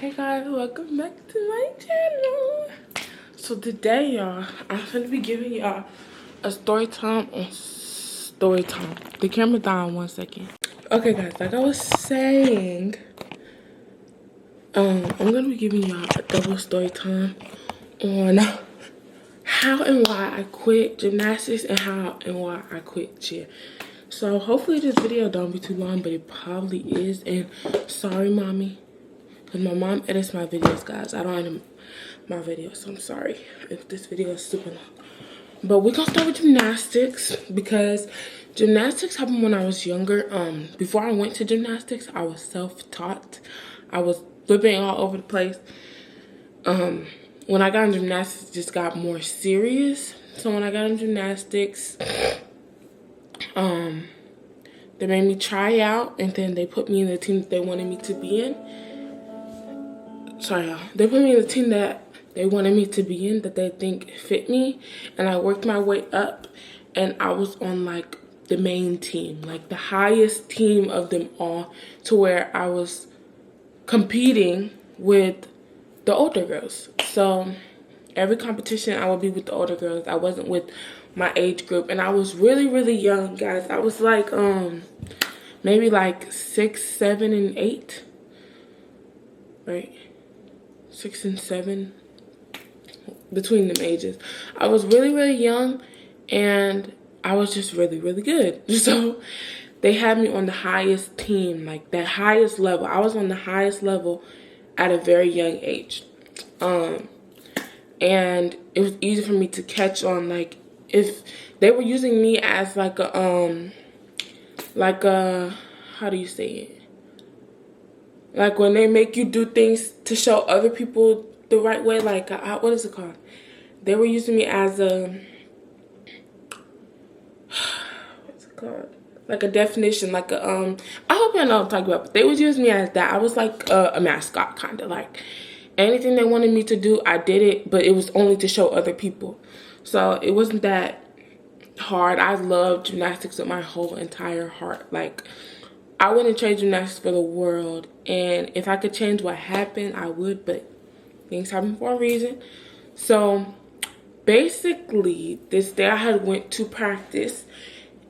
Hey guys, welcome back to my channel. So today, y'all, I'm gonna be giving y'all a story time on story time. The camera down 1 second. Okay guys, like I was saying, I'm gonna be giving y'all a double story time on how and why I quit gymnastics and how and why I quit cheer. So hopefully this video don't be too long, but it probably is. And sorry, mommy. Because my mom edits my videos, guys. I don't edit my videos, so I'm sorry if this video is super long. But we're going to start with gymnastics because gymnastics happened when I was younger. Before I went to gymnastics, I was self-taught. I was flipping all over the place. When I got in gymnastics, it just got more serious. So when I got in gymnastics, they made me try out, and then they put me in the team that they wanted me to be in. Sorry, y'all. They put me in the team that they wanted me to be in, that they think fit me. And I worked my way up, and I was on, like, the main team. Like, the highest team of them all, to where I was competing with the older girls. So, every competition, I would be with the older girls. I wasn't with my age group. And I was really, really young, guys. I was, like, maybe, like, 6, 7, and 8. Right? 6 and 7, between them ages. I was really, really young, and I was just really, really good. So they had me on the highest team, like that highest level. I was on the highest level at a very young age. And it was easy for me to catch on, like, if they were using me as like a, how do you say it? Like when they make you do things to show other people the right way, like, what is it called? They were using me as a, what's it called? Like a definition, like a, I hope you know what I'm talking about, but they was using me as that. I was like a mascot, kind of. Like anything they wanted me to do, I did it, but it was only to show other people. So it wasn't that hard. I loved gymnastics with my whole entire heart. Like, I wouldn't trade gymnastics for the world, and if I could change what happened, I would, but things happen for a reason. So basically, this day I had went to practice,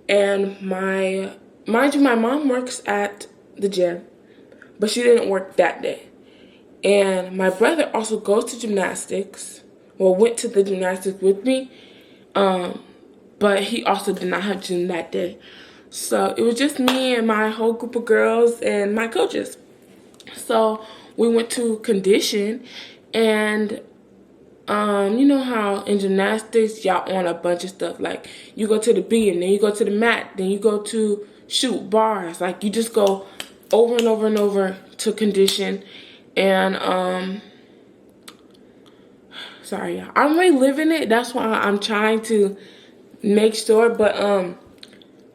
and mind you, my mom works at the gym, but she didn't work that day. And my brother also goes to gymnastics, well, went to the gymnastics with me, but he also did not have gym that day. So it was just me and my whole group of girls and my coaches. So we went to condition, and you know how in gymnastics y'all on a bunch of stuff. Like you go to the beam, then you go to the mat, then you go to shoot bars. Like you just go over and over and over to condition. And sorry y'all, I'm really living it. That's why I'm trying to make sure. But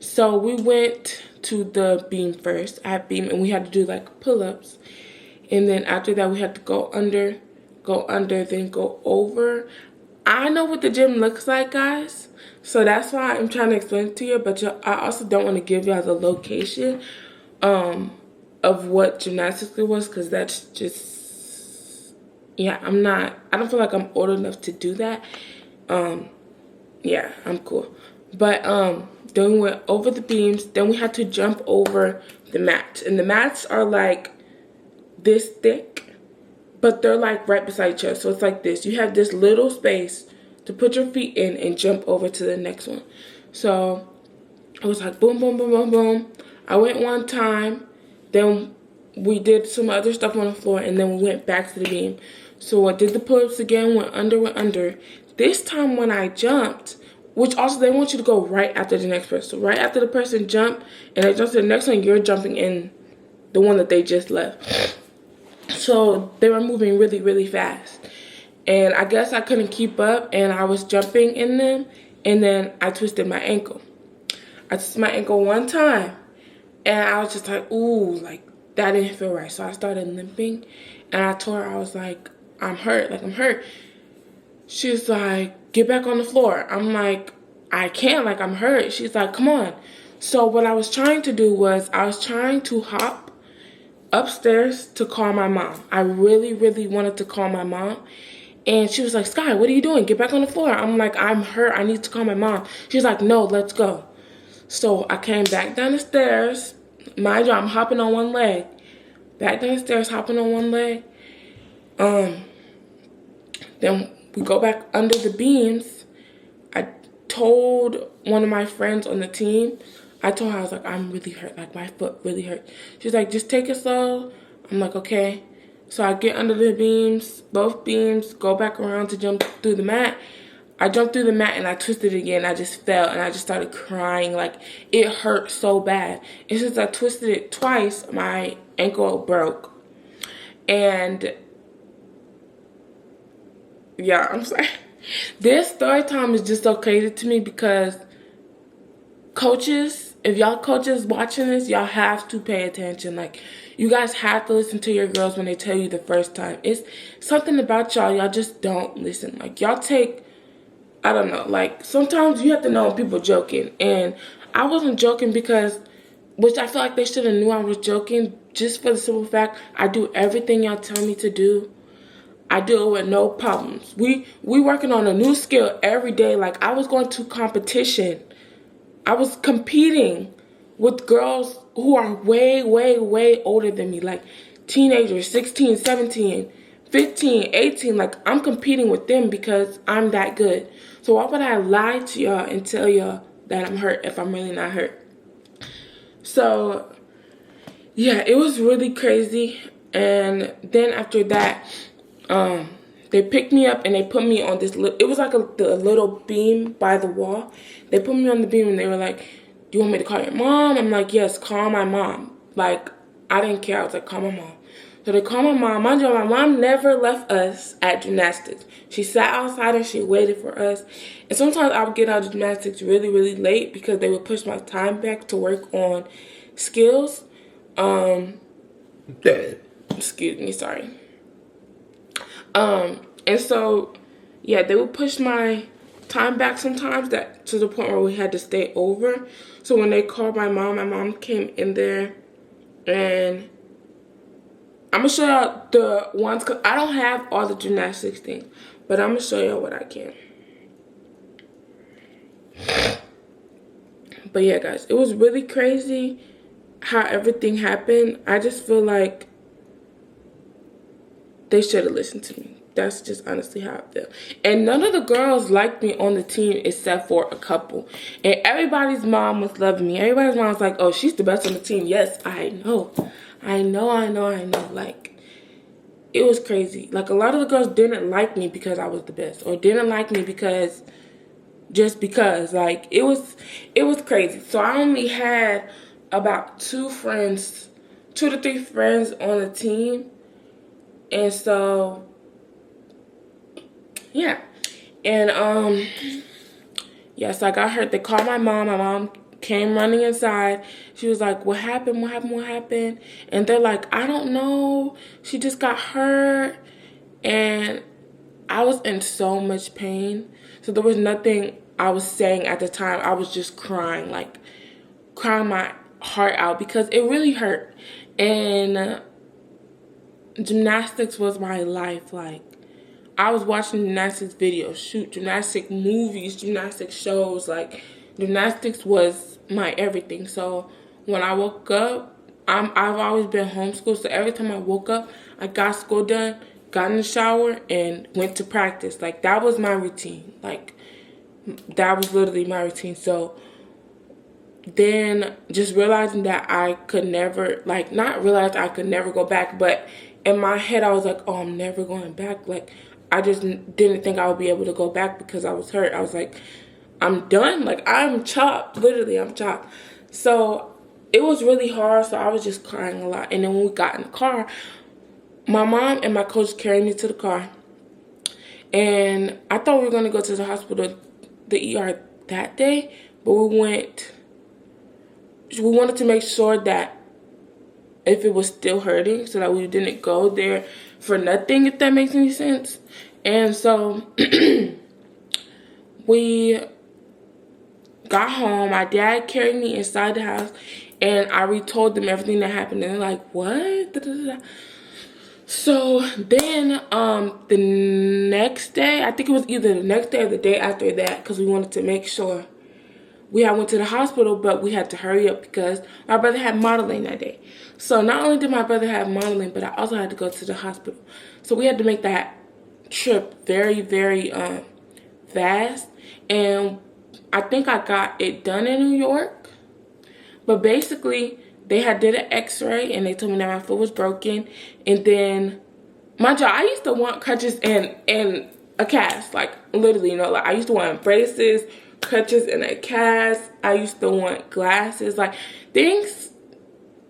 so we went to the beam first. I had beam, and we had to do like pull-ups, and then after that we had to go under, then go over. I know what the gym looks like, guys, so that's why I'm trying to explain it to you. But I also don't want to give y'all the location of what gymnastics it was, because that's just, yeah, I don't feel like I'm old enough to do that. Yeah, I'm cool. But then we went over the beams. Then we had to jump over the mats. And the mats are like this thick, but they're like right beside each other. So it's like this. You have this little space to put your feet in and jump over to the next one. So it was like boom, boom, boom, boom, boom. I went one time. Then we did some other stuff on the floor, and then we went back to the beam. So I did the pull-ups again, went under. This time when I jumped, which also they want you to go right after the next person. So right after the person jump and they jump to the next one, you're jumping in the one that they just left. So they were moving really, really fast. And I guess I couldn't keep up, and I was jumping in them, and then I twisted my ankle. I twisted my ankle one time, and I was just like, ooh, like that didn't feel right. So I started limping, and I told her, I was like, I'm hurt. She's like, get back on the floor. I'm like, I can't, like I'm hurt. She's like, come on. So what I was trying to do was I was trying to hop upstairs to call my mom. I really, really wanted to call my mom. And she was like, Sky, what are you doing? Get back on the floor. I'm like, I'm hurt. I need to call my mom. She's like, no, let's go. So I came back down the stairs. Mind you, I'm hopping on one leg. Back down the stairs, hopping on one leg. Then we go back under the beams. I told one of my friends on the team, I told her, I was like, I'm really hurt. Like, my foot really hurt. She's like, just take it slow. I'm like, okay. So I get under the beams, both beams, go back around to jump through the mat. I jumped through the mat and I twisted again. I just fell and I just started crying. Like, it hurt so bad. And since I twisted it twice, my ankle broke. And yeah, I'm sorry. This story time is just so crazy to me because coaches, if y'all coaches watching this, y'all have to pay attention. Like, you guys have to listen to your girls when they tell you the first time. It's something about y'all just don't listen. Like, y'all take, I don't know, like, sometimes you have to know when people joking. And I wasn't joking because, which I feel like they should have knew I was joking, just for the simple fact, I do everything y'all tell me to do. I do it with no problems. We working on a new skill every day. Like, I was going to competition. I was competing with girls who are way, way, way older than me. Like, teenagers, 16, 17, 15, 18. Like, I'm competing with them because I'm that good. So why would I lie to y'all and tell y'all that I'm hurt if I'm really not hurt? So, yeah, it was really crazy. And then after that, they picked me up and they put me on this, it was like the little beam by the wall. They put me on the beam and they were like, do you want me to call your mom? I'm like, yes, call my mom. Like, I didn't care. I was like, call my mom. So they called my mom. Mind you, my mom never left us at gymnastics. She sat outside and she waited for us. And sometimes I would get out of gymnastics really, really late because they would push my time back to work on skills. Excuse me, sorry. And so, yeah, they would push my time back sometimes that to the point where we had to stay over. So when they called my mom came in there, and I'm gonna show y'all the ones, cause I don't have all the gymnastics things, but I'm gonna show y'all what I can. But yeah, guys, it was really crazy how everything happened. I just feel like they should have listened to me. That's just honestly how I feel. And none of the girls liked me on the team except for a couple. And everybody's mom was loving me. Everybody's mom was like, oh, she's the best on the team. Yes, I know. I know. Like, it was crazy. Like, a lot of the girls didn't like me because I was the best. Or didn't like me because, just because. Like, it was crazy. So I only had about 2 to 3 friends on the team. And so, yeah. And, yes, I got hurt. They called my mom. My mom came running inside. She was like, what happened? What happened? What happened? And they're like, I don't know. She just got hurt. And I was in so much pain. So there was nothing I was saying at the time. I was just crying, like crying my heart out because it really hurt. And gymnastics was my life. Like, I was watching gymnastics videos, shoot, gymnastic movies, gymnastic shows. Like, gymnastics was my everything. So when I woke up, I've always been homeschooled. So every time I woke up, I got school done, got in the shower, and went to practice. Like, that was my routine. Like, that was literally my routine. So then just realizing that I could never, like, not realize I could never go back, but in my head I was like, oh, I'm never going back. Like, I just didn't think I would be able to go back because I was hurt. I was like, I'm done. Like, I'm chopped. Literally, I'm chopped. So it was really hard. So I was just crying a lot. And then when we got in the car, my mom and my coach carried me to the car. And I thought we were going to go to the hospital, the ER that day. But we wanted to make sure that if it was still hurting so that we didn't go there for nothing, if that makes any sense. And so we got home. My dad carried me inside the house, And I retold them everything that happened, and they're like, what? Da, da, da, da. So then the next day, I think it was either the next day or the day after that, because we wanted to make sure we had went to the hospital, but we had to hurry up because my brother had modeling that day. So not only did my brother have modeling, but I also had to go to the hospital. So we had to make that trip very, very fast. And I think I got it done in New York. But basically, they had did an x-ray and they told me that my foot was broken. And then, mind you, I used to want crutches and a cast. Like, literally, you know, like I used to want braces, crutches, and a cast. I used to want glasses. Like, things,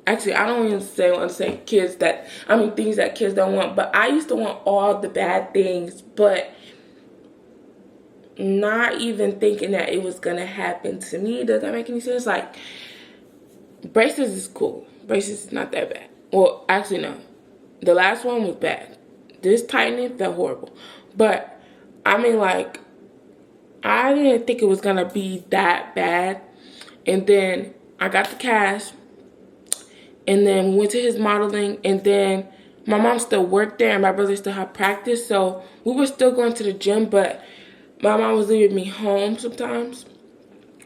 actually, I don't even want to say kids that, I mean, things that kids don't want. But I used to want all the bad things, but not even thinking that it was going to happen to me. Does that make any sense? Like, braces is cool. Braces is not that bad. Well, actually, no. The last one was bad. This tightening felt horrible. But, I mean, like, I didn't think it was going to be that bad. And then I got the cash. And then we went to his modeling. And then my mom still worked there and my brother still had practice. So we were still going to the gym. But my mom was leaving me home sometimes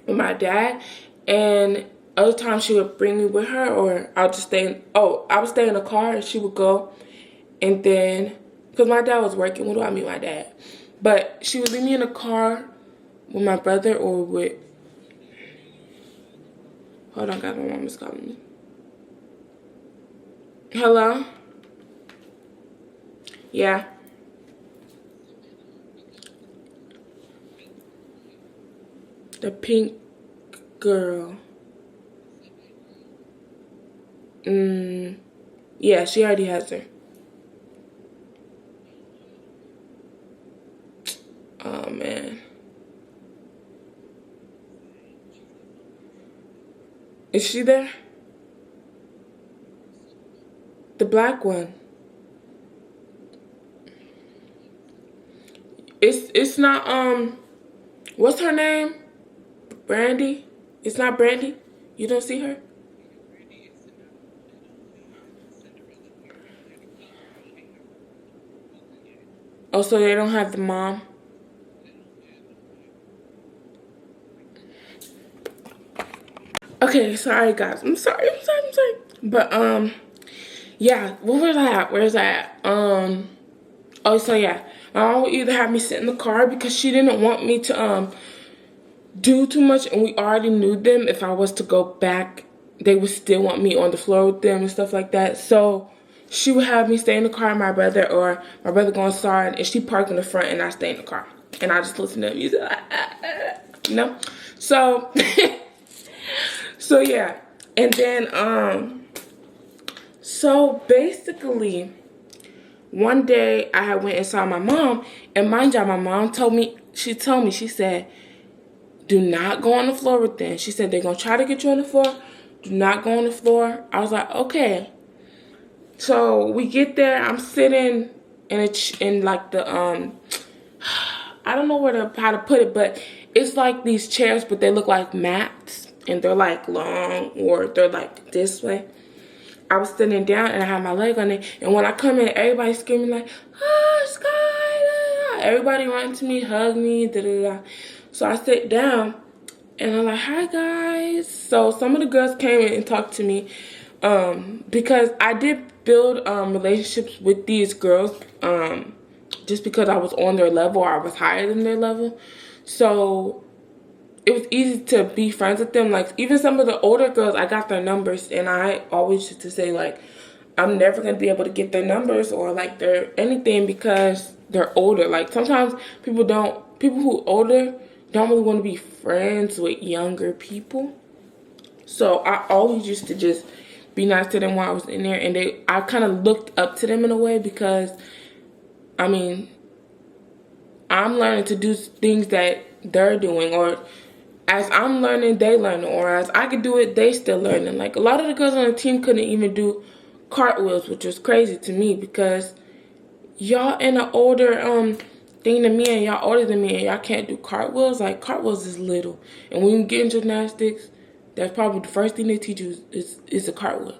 with my dad. And other times she would bring me with her, or I'll just stay I would stay in the car and she would go. And then, because my dad was working, what do I mean my dad? But she would leave me in the car with my brother or with, hold on guys, my mom is calling me. Hello? Yeah. The pink girl. Yeah, she already has her. Oh, man. Is she there? The black one. It's not, what's her name? Brandy? It's not Brandy? You don't see her? Oh, so they don't have the mom? Okay, sorry guys. I'm sorry. But yeah, what was I at? Where's I at? Oh, so yeah. My mom would either have me sit in the car because she didn't want me to do too much, and we already knew them. If I was to go back, they would still want me on the floor with them and stuff like that. So she would have me stay in the car with my brother, or my brother go inside and she parked in the front and I stay in the car. And I just listen to music, you know? So, so yeah. And then, so basically, one day I had went and saw my mom, and mind you, my mom told me, she said, do not go on the floor with them. She said, they're going to try to get you on the floor. Do not go on the floor. I was like, okay. So we get there. I'm sitting in like the, I don't know how to put it, but it's like these chairs, but they look like mats. And they're like long, or they're like this way. I was sitting down and I had my leg on it. And when I come in, everybody's screaming like, oh, Sky. Da, da. Everybody running to me, hug me, da da da. So I sit down and I'm like, hi guys. So some of the girls came in and talked to me because I did build relationships with these girls just because I was on their level, or I was higher than their level. So it was easy to be friends with them. Like, even some of the older girls, I got their numbers, and I always used to say, like, I'm never going to be able to get their numbers or, like, their anything because they're older. Like, sometimes people who older don't really want to be friends with younger people. So I always used to just be nice to them while I was in there, and I kind of looked up to them in a way because, I mean, I'm learning to do things that they're doing, or as I'm learning, they learning, or as I could do it, they still learning. Like, a lot of the girls on the team couldn't even do cartwheels, which was crazy to me because y'all in an older thing than me, and y'all older than me, and y'all can't do cartwheels. Like, cartwheels is little, and when you get in gymnastics, that's probably the first thing they teach you is a cartwheel.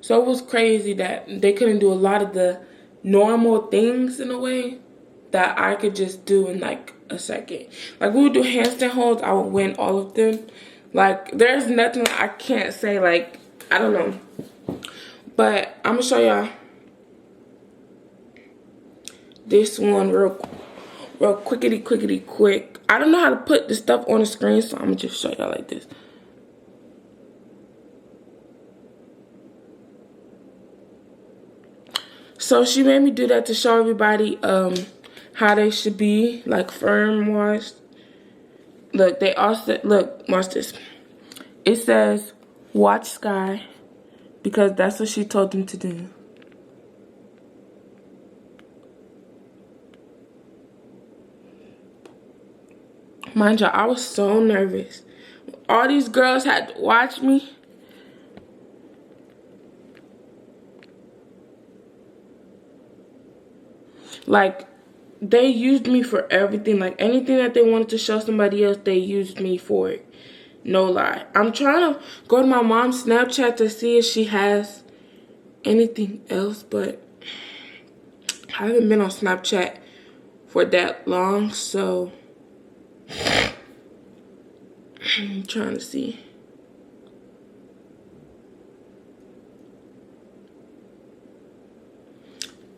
So it was crazy that they couldn't do a lot of the normal things in a way that I could just do in like a second. Like we would do handstand holds, I would win all of them. Like there's nothing I can't say, like, I don't know. But I'm gonna show y'all this one real quickity quick. I don't know how to put the stuff on the screen, so I'm gonna just show y'all like this. So she made me do that to show everybody how they should be, like firm wise. Look, they also, look, watch this. It says, watch sky, because that's what she told them to do. Mind you, I was so nervous. All these girls had to watch me. Like, they used me for everything. Like, anything that they wanted to show somebody else, they used me for it. No lie. I'm trying to go to my mom's Snapchat to see if she has anything else, but I haven't been on Snapchat for that long, so I'm trying to see.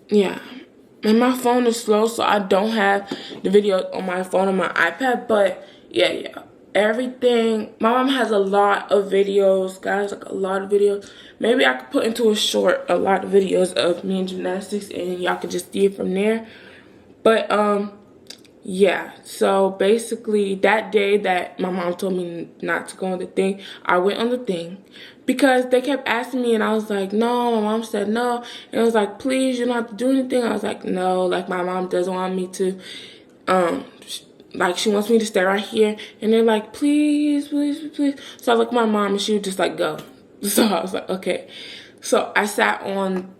Yeah. And my phone is slow, so I don't have the video on my phone or my iPad. But yeah. Everything. My mom has a lot of videos, guys, like a lot of videos. Maybe I could put into a short a lot of videos of me in gymnastics, and y'all could just see it from there. But yeah, so basically that day that my mom told me not to go on the thing, I went on the thing because they kept asking me and I was like, no. My mom said no, and it was like, please, you don't have to do anything. I was like, no, like my mom doesn't want me to, like she wants me to stay right here, and they're like, please. So I looked at my mom and she would just like go. So I was like, okay. So I sat on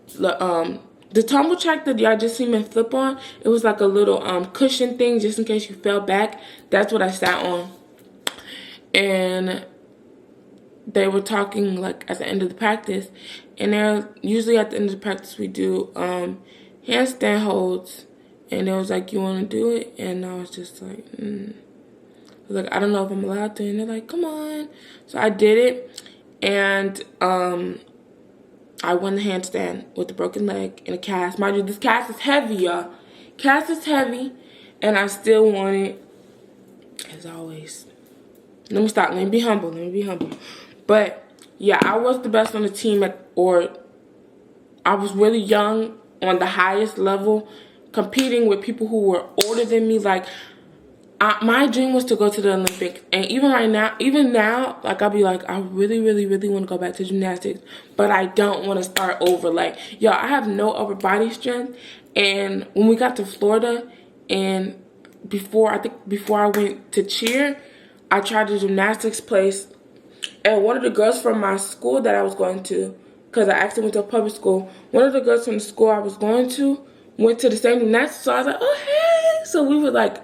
the tumble track that y'all just seen me flip on. It was like a little cushion thing just in case you fell back. That's what I sat on. And they were talking like at the end of the practice, and they're usually at the end of the practice we do handstand holds, and it was like, you want to do it? And I was just like, I was like, I don't know if I'm allowed to. And they're like, come on. So I did it, and I won the handstand with a broken leg and a cast. Mind you, this cast is heavy, y'all. Cast is heavy, and I still won it, as always. Let me stop. Let me be humble. But yeah, I was the best on the team, or I was really young on the highest level, competing with people who were older than me. Like, my dream was to go to the Olympics, and even now, like I'll be like, I really want to go back to gymnastics, but I don't want to start over. Like, yo, I have no upper body strength, and when we got to Florida, and before I went to cheer, I tried the gymnastics place, and one of the girls from my school that I was going to, because I actually went to a public school, one of the girls from the school I was going to went to the same gymnastics, so I was like, oh hey, so we were like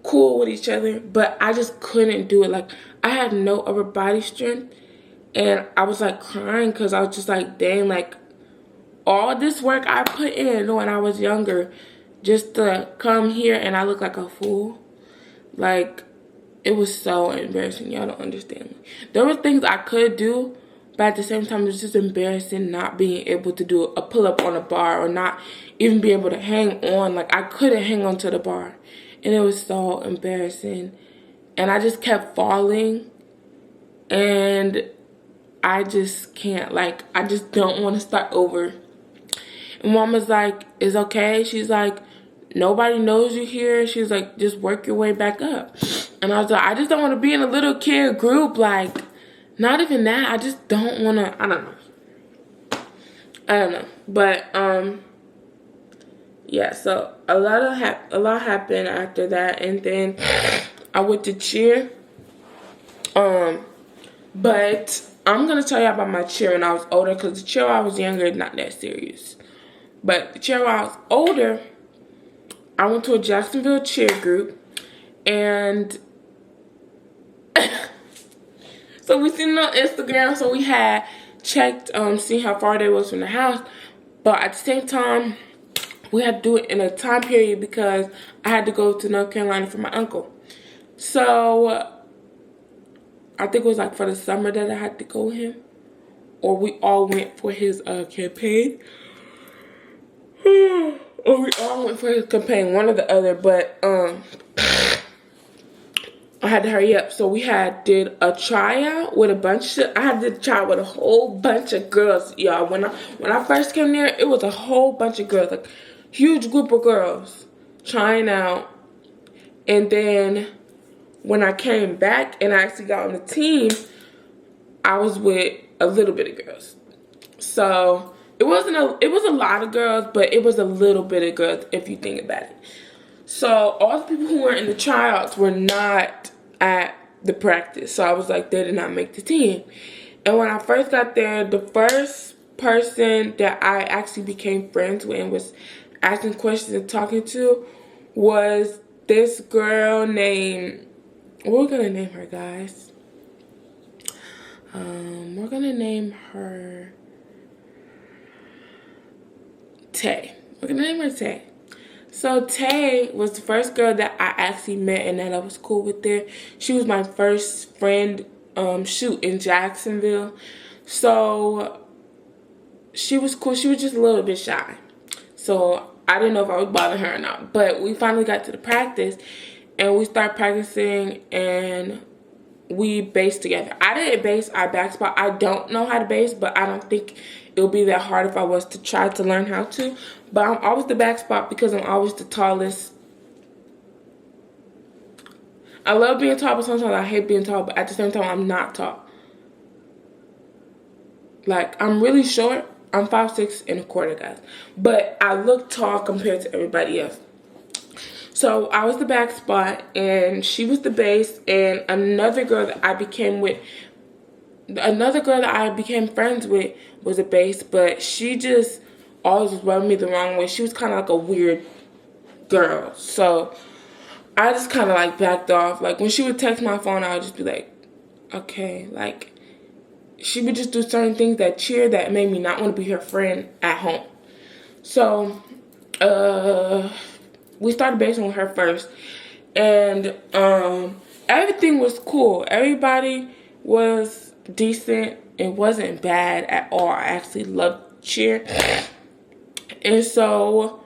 cool with each other, but I just couldn't do it. Like, I had no upper body strength, and I was like crying because I was just like, dang, like all this work I put in when I was younger just to come here and I look like a fool. Like, it was so embarrassing. Y'all don't understand. There were things I could do, but at the same time, it's just embarrassing not being able to do a pull-up on a bar, or not even be able to hang on. Like, I couldn't hang on to the bar. And it was so embarrassing. And I just kept falling. And I just can't. Like, I just don't want to start over. And Mom was like, it's okay. She's like, nobody knows you here. She's like, just work your way back up. And I was like, I just don't want to be in a little kid group. Like, not even that. I just don't want to. I don't know. But, yeah, so a lot happened after that, and then I went to cheer. But I'm gonna tell you about my cheer when I was older, because the cheer when I was younger is not that serious. But the cheer when I was older, I went to a Jacksonville cheer group, and So we seen it on Instagram. So we had checked, see how far they was from the house. But at the same time, we had to do it in a time period because I had to go to North Carolina for my uncle. So I think it was like for the summer that I had to go with him. Or we all went for his campaign. Or we all went for his campaign, one or the other. But I had to hurry up. So we did a tryout with a bunch of, I had to try with a whole bunch of girls, y'all. When I first came there, it was a whole bunch of girls, like huge group of girls trying out. And then when I came back and I actually got on the team, I was with a little bit of girls. So it was a lot of girls, but it was a little bit of girls if you think about it. So all the people who were in the tryouts were not at the practice. So I was like, they did not make the team. And when I first got there, the first person that I actually became friends with and was asking questions and talking to was this girl named, we're gonna name her, guys. We're gonna name her Tay. We're gonna name her Tay. So Tay was the first girl that I actually met and that I was cool with there. She was my first friend shoot in Jacksonville. So she was cool. She was just a little bit shy. So I didn't know if I was bothering her or not. But we finally got to the practice and we started practicing and we based together. I didn't base our back spot. I don't know how to base, but I don't think it would be that hard if I was to try to learn how to. But I'm always the back spot because I'm always the tallest. I love being tall, but sometimes I hate being tall, but at the same time, I'm not tall. Like, I'm really short. I'm 5'6", guys. But I look tall compared to everybody else. So I was the back spot, and she was the base, and another girl that I became friends with was a base, but she just always rubbed me the wrong way. She was kind of like a weird girl. So I just kind of like backed off. Like when she would text my phone, I would just be like, okay. Like she would just do certain things that made me not want to be her friend at home. So we started basing with her first, and everything was cool. Everybody was decent. It wasn't bad at all. I actually loved cheer. And so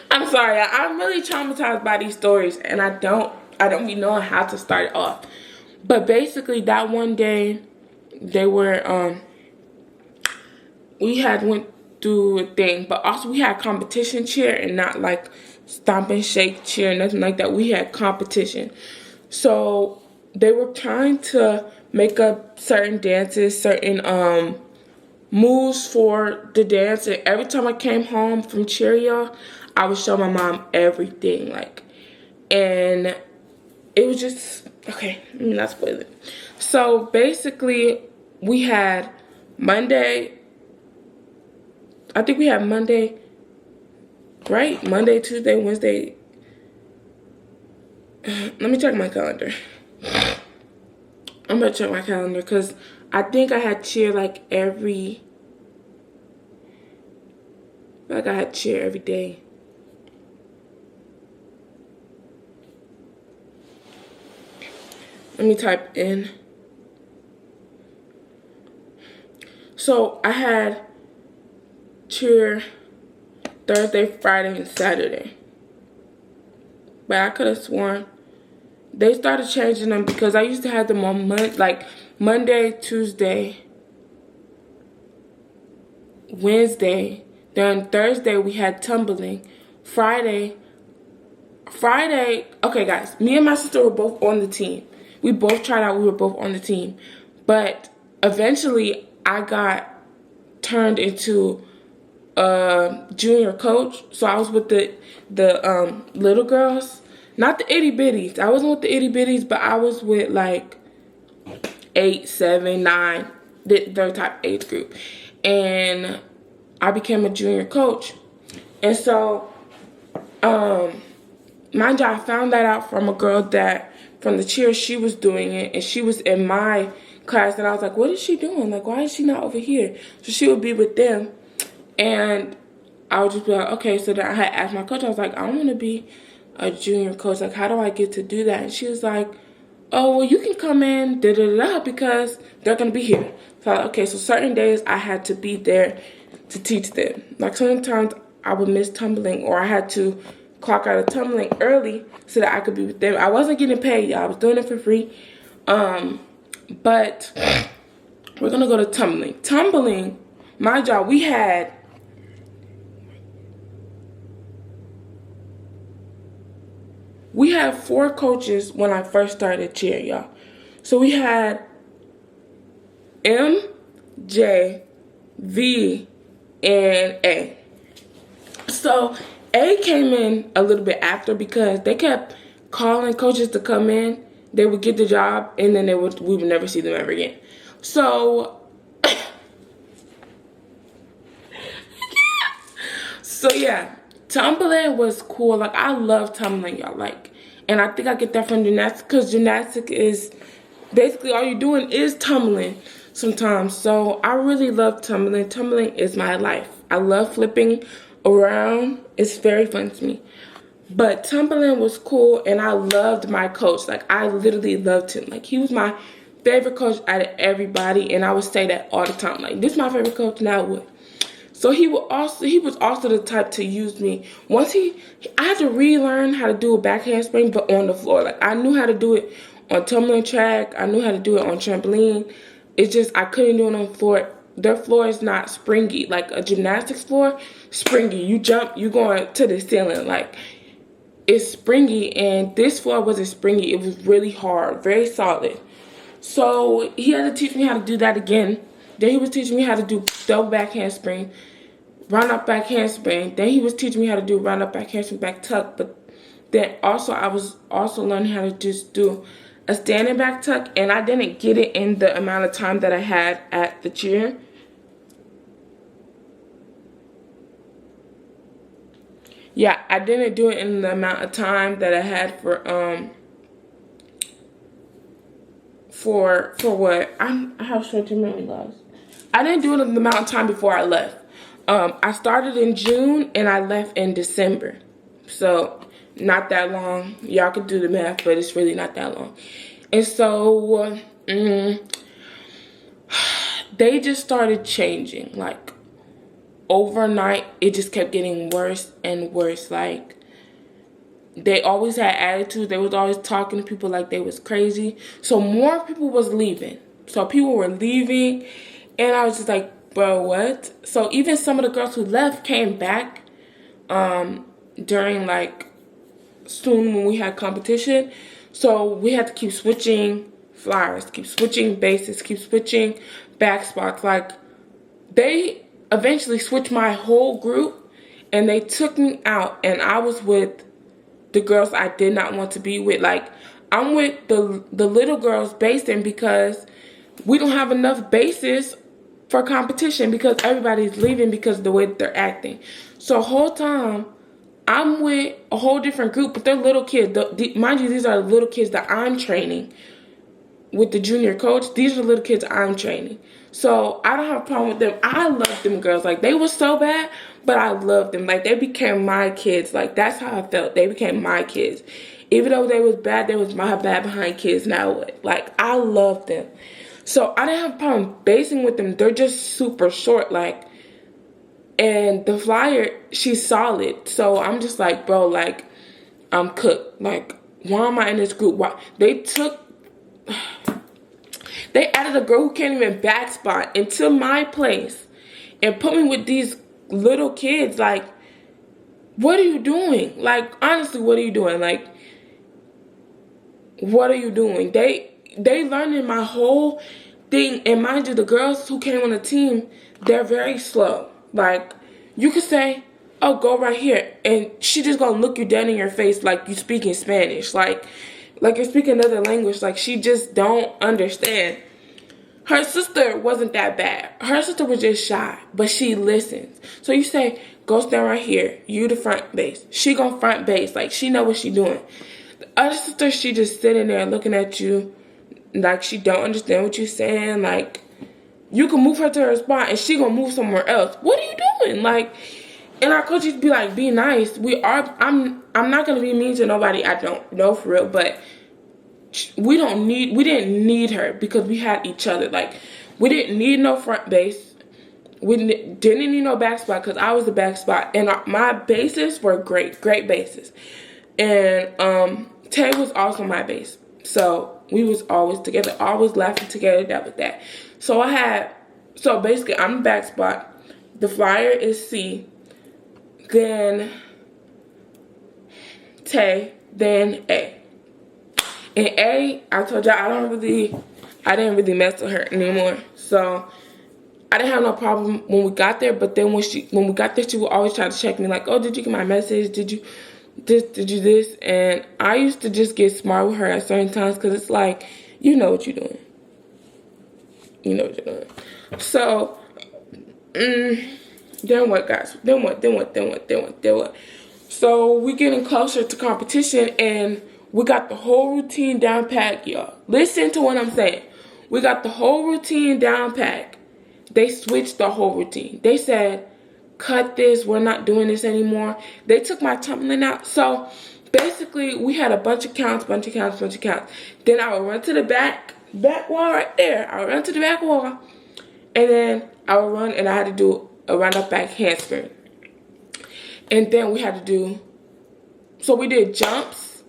I'm sorry, I'm really traumatized by these stories, and I don't be knowing how to start it off. But basically that one day they were we had went through a thing, but also we had competition cheer and not like stomp and shake cheer, nothing like that. We had competition. So they were trying to make up certain dances, certain moves for the dance, and every time I came home from cheer, y'all, I would show my mom everything, like, and it was just, okay, let me not spoil it. So basically we had Monday, I think we had Monday, right? Monday, Tuesday, Wednesday. Let me check my calendar. I'm gonna check my calendar because I think I had cheer like every day. Let me type in. So I had cheer Thursday, Friday, and Saturday. But I could have sworn they started changing them because I used to have them on Monday, Tuesday, Wednesday. Then Thursday we had tumbling. Friday, okay guys, me and my sister were both on the team. We both tried out, we were both on the team. But eventually I got turned into a junior coach. So I was with the little girls. Not the itty bitties. I wasn't with the itty bitties, but I was with like 8, 7, 9, their type age group. And I became a junior coach. And so, mind you, I found that out from a girl that from the cheer, she was doing it, and she was in my class, and I was like, what is she doing? Like, why is she not over here? So she would be with them, and I would just be like, okay. So then I had asked my coach, I was like, I want to be a junior coach. Like, how do I get to do that? And she was like, oh, well, you can come in, da-da-da-da, because they're going to be here. So, okay, so certain days I had to be there to teach them. Like, sometimes I would miss tumbling, or I had to clock out of tumbling early so that I could be with them. I wasn't getting paid, y'all. I was doing it for free. But we're going to go to tumbling. Tumbling, my job, we had four coaches when I first started cheer, y'all. So we had M, J, V, and A. So A came in a little bit after because they kept calling coaches to come in. They would get the job, and then we would never see them ever again. So, yeah, tumbling was cool. Like, I love tumbling, y'all. Like, and I think I get that from gymnastics, because gymnastics is basically all you're doing is tumbling sometimes. So I really love tumbling. Tumbling is my life. I love flipping around. It's very fun to me. But tumbling was cool, and I loved my coach. Like, I literally loved him. Like, he was my favorite coach out of everybody, and I would say that all the time. Like, this is my favorite coach, now what? So he was also the type to use me. Once I had to relearn how to do a back handspring, but on the floor. Like, I knew how to do it on tumbling track. I knew how to do it on trampoline. It's just I couldn't do it on the floor. Their floor is not springy. Like a gymnastics floor, springy. You jump, you going to the ceiling. Like, it's springy, and this floor wasn't springy. It was really hard, very solid. So he had to teach me how to do that again. Then he was teaching me how to do double back handspring, round up back handspring. Then he was teaching me how to do round up back handspring, back tuck. But then also I was also learning how to just do a standing back tuck, and I didn't get it in the amount of time that I had at the cheer. Yeah, I didn't do it in the amount of time that I had for what? I have short-term memory loss. I didn't do it in the amount of time before I left. I started in June and I left in December. So, not that long. Y'all could do the math, but it's really not that long. And so, they just started changing. Like, overnight, it just kept getting worse and worse. Like, they always had attitudes. They was always talking to people like they was crazy. So more people was leaving. So people were leaving, and I was just like, bro, what? So even some of the girls who left came back during, like, soon when we had competition. So we had to keep switching flyers, keep switching bases, keep switching back spots. Like, they eventually switched my whole group, and they took me out, and I was with the girls I did not want to be with. Like, I'm with the little girls basing because we don't have enough bases for competition because everybody's leaving because of the way that they're acting. So the whole time, I'm with a whole different group, but they're little kids. Mind you, these are the little kids that I'm training with the junior coach. These are the little kids I'm training. So I don't have a problem with them. I love them girls. Like, they were so bad, but I loved them. Like, they became my kids. Like, that's how I felt. They became my kids. Even though they was bad, they was my bad behind kids. Now, like, I loved them. So I didn't have a problem basing with them. They're just super short, like, and the flyer, she's solid. So I'm just like, bro, like, I'm cooked. Like, why am I in this group? Why? They added a girl who can't even back spot into my place and put me with these little kids. Like, what are you doing? Like, honestly, what are you doing? Like, what are you doing? They learning my whole thing. And mind you, the girls who came on the team, they're very slow. Like, you could say, oh, go right here, and she just gonna look you dead in your face like you speaking Spanish. Like you're speaking another language. Like, she just don't understand. Her sister wasn't that bad. Her sister was just shy, but she listens. So you say, go stand right here. You the front base. She gonna front base. Like, she know what she doing. other sister, she just sitting there looking at you like she don't understand what you're saying. Like, you can move her to her spot and she gonna move somewhere else. What are you doing? Like, and our coach used to be like, be nice. I'm not gonna be mean to nobody I don't know for real, but we didn't need her because we had each other. Like, we didn't need no front base. We didn't need no back spot because I was the back spot. And my bases were great bases. And Tay was also my base. So we was always together, always laughing together, that was that. So basically I'm the back spot. The flyer is C. Then Tay, then A. And A, I told y'all I didn't really mess with her anymore. So I didn't have no problem when we got there, but then when we got there, she would always try to check me like, oh, did you get my message? Did you this? And I used to just get smart with her at certain times because it's like, you know what you're doing. You know what you're doing. So, then what, guys? Then what? So we getting closer to competition and we got the whole routine down pat, y'all. Listen to what I'm saying. We got the whole routine down pat. They switched the whole routine. They said, cut this, we're not doing this anymore. They took my tumbling out. So basically we had a bunch of counts. Then I would run to the back wall right there. I would run to the back wall. And then I would run and I had to do a round up back handspring. And then we had to do, so we did jumps.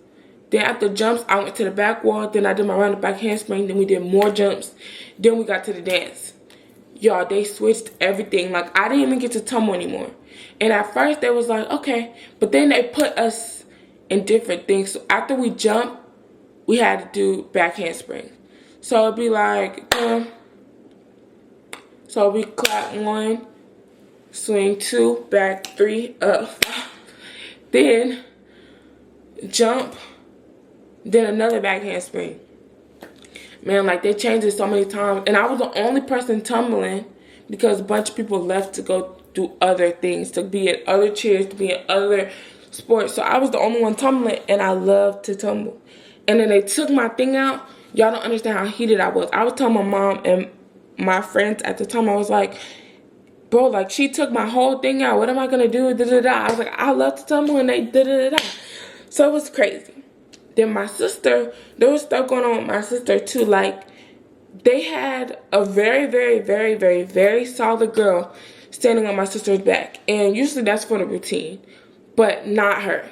Then after jumps, I went to the back wall. Then I did my round up back handspring. Then we did more jumps. Then we got to the dance. Y'all, they switched everything. Like, I didn't even get to tumble anymore. And at first, they was like, okay. But then they put us in different things. So after we jump, we had to do back handspring. So it'd be like, so we clap 1, swing 2, back 3, up. Then jump, then another back handspring. Man, like, they changed it so many times. And I was the only person tumbling because a bunch of people left to go do other things, to be at other cheers, to be at other sports. So I was the only one tumbling, and I loved to tumble. And then they took my thing out. Y'all don't understand how heated I was. I was telling my mom and my friends at the time, I was like, bro, like, she took my whole thing out. What am I going to do? Da-da-da. I was like, I love to tumble, and they da-da-da-da. So it was crazy. Then my sister, there was stuff going on with my sister too. Like, they had a very solid girl standing on my sister's back. And usually that's for the routine. But not her.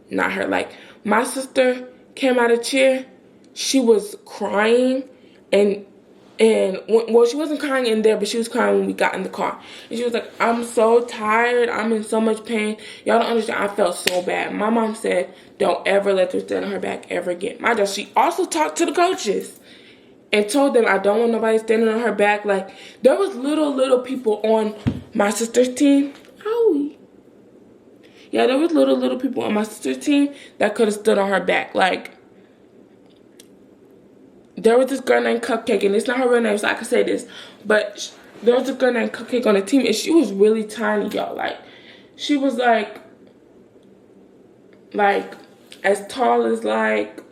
Not her. Like, my sister came out of cheer. She was crying. Well, she wasn't crying in there, but she was crying when we got in the car. And she was like, I'm so tired. I'm in so much pain. Y'all don't understand. I felt so bad. My mom said, don't ever let her stand on her back ever again. My God, she also talked to the coaches and told them I don't want nobody standing on her back. Like, there was little people on my sister's team. Owie. Yeah, there was little people on my sister's team that could have stood on her back. Like, there was this girl named Cupcake, and it's not her real name, so I can say this. But there was a girl named Cupcake on the team, and she was really tiny, y'all. Like, she was like as tall as, like,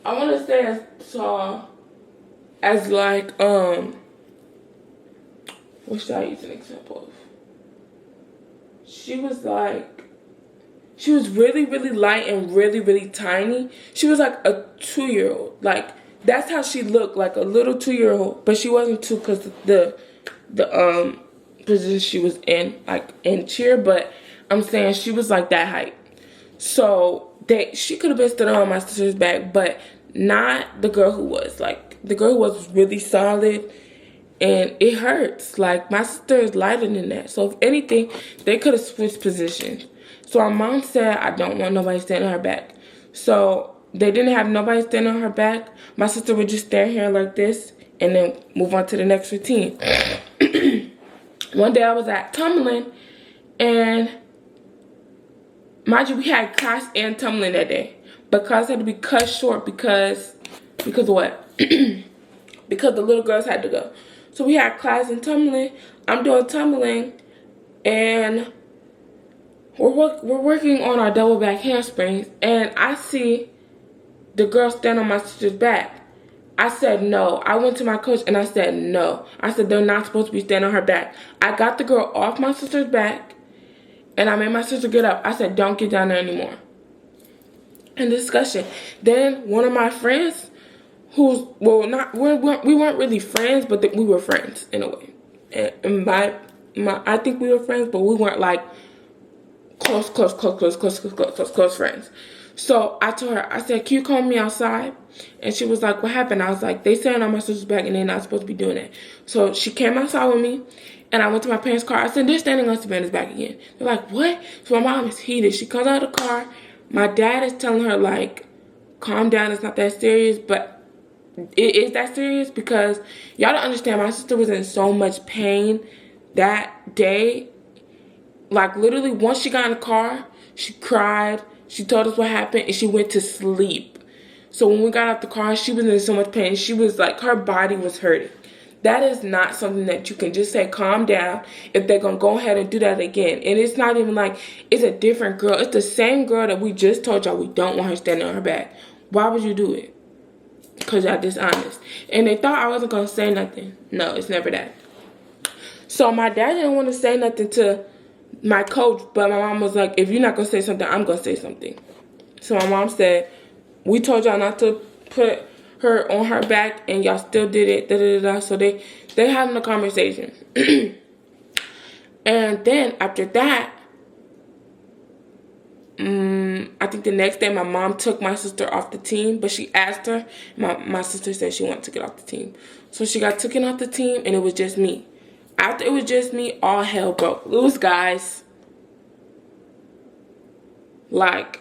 I want to say as tall as, like, what should I use an example of? She was really light and really tiny. She was like a 2-year-old. Like, that's how she looked, like a little 2-year-old. But she wasn't 2 because the position she was in, like in cheer. But I'm saying she was like that height. So she could have been stood on my sister's back, but not the girl who was. Like, the girl who was really solid. And it hurts. Like, my sister is lighter than that. So if anything, they could have switched positions. So our mom said, I don't want nobody standing on her back. So they didn't have nobody standing on her back. My sister would just stand here like this and then move on to the next routine. One day I was at tumbling, and mind you, we had class and tumbling that day. But class had to be cut short because what? Because the little girls had to go. So we had class and tumbling. I'm doing tumbling, and we're working on our double back handsprings, and I see the girl stand on my sister's back. I said no. I went to my coach and I said no. I said they're not supposed to be standing on her back. I got the girl off my sister's back and I made my sister get up. I said don't get down there anymore. In discussion. Then one of my friends, who's, well, not, we weren't really friends, but we were friends in a way. And I think we were friends, but we weren't like close friends. So I told her, I said, can you call me outside? And she was like, what happened? I was like, they said on my sister's back and they're not supposed to be doing that. So she came outside with me and I went to my parents' car. I said, they're standing on Savannah's back again. They're like, what? So my mom is heated. She comes out of the car. My dad is telling her, like, calm down. It's not that serious. But it is that serious because y'all don't understand. My sister was in so much pain that day. Like, literally, once she got in the car, she cried. She told us what happened, and she went to sleep. So when we got out the car, she was in so much pain. She was like, her body was hurting. That is not something that you can just say, calm down, if they're going to go ahead and do that again. And it's not even like, it's a different girl. It's the same girl that we just told y'all we don't want her standing on her back. Why would you do it? Because y'all dishonest. And they thought I wasn't going to say nothing. No, it's never that. So my dad didn't want to say nothing to my coach, but my mom was like, if you're not going to say something, I'm going to say something. So my mom said, we told y'all not to put her on her back, and y'all still did it, da-da-da-da. So they having a conversation. And then after that, I think the next day my mom took my sister off the team, but she asked her. My sister said she wanted to get off the team. So she got taken off the team, and it was just me. After it was just me, all hell broke loose, guys. Like,